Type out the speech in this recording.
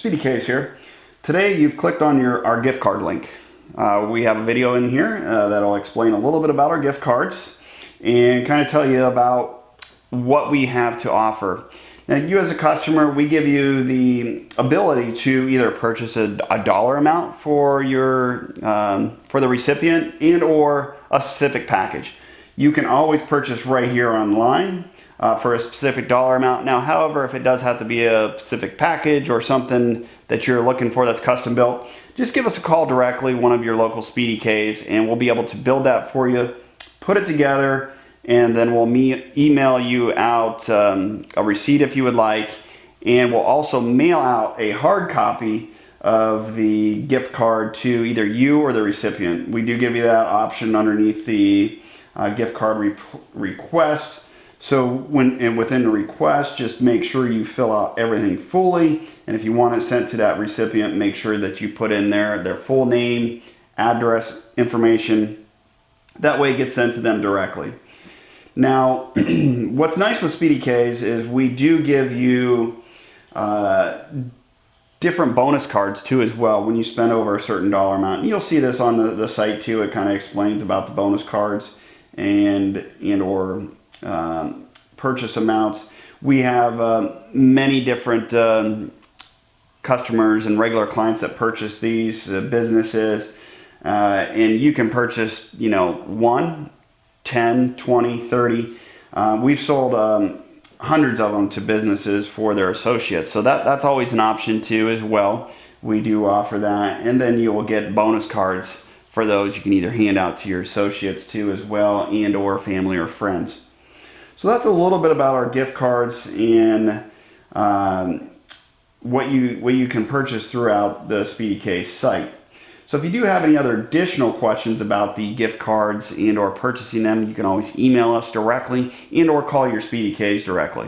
Speedy K here. Today you've clicked on our gift card link. We have a video in here that'll explain a little bit about our gift cards and kind of tell you about what we have to offer. Now, you as a customer, we give you the ability to either purchase a dollar amount for your for the recipient and or a specific package. You can always purchase right here online for a specific dollar amount. Now, however, if it does have to be a specific package or something that you're looking for that's custom built, just give us a call directly, one of your local Speedy Ks, and we'll be able to build that for you, put it together, and then we'll email you out a receipt if you would like, and we'll also mail out a hard copy of the gift card to either you or the recipient. We do give you that option underneath the gift card request. So within the request, just make sure you fill out everything fully, and if you want it sent to that recipient, make sure that you put in their full name, address, information. That way it gets sent to them directly. Now, what's nice with Speedy Ks is we do give you different bonus cards too as well when you spend over a certain dollar amount. And you'll see this on the site too. It kind of explains about the bonus cards and or purchase amounts. We have many different customers and regular clients that purchase these businesses, and you can purchase 1, 10, 20, 30. We've sold hundreds of them to businesses for their associates, so that's always an option too as well. We do offer that, and then you will get bonus cards for those. You can either hand out to your associates too as well, and or family or friends. So that's a little bit about our gift cards and what you can purchase throughout the Speedy K site. So if you do have any other additional questions about the gift cards and or purchasing them, you can always email us directly and or call your Speedy Ks directly.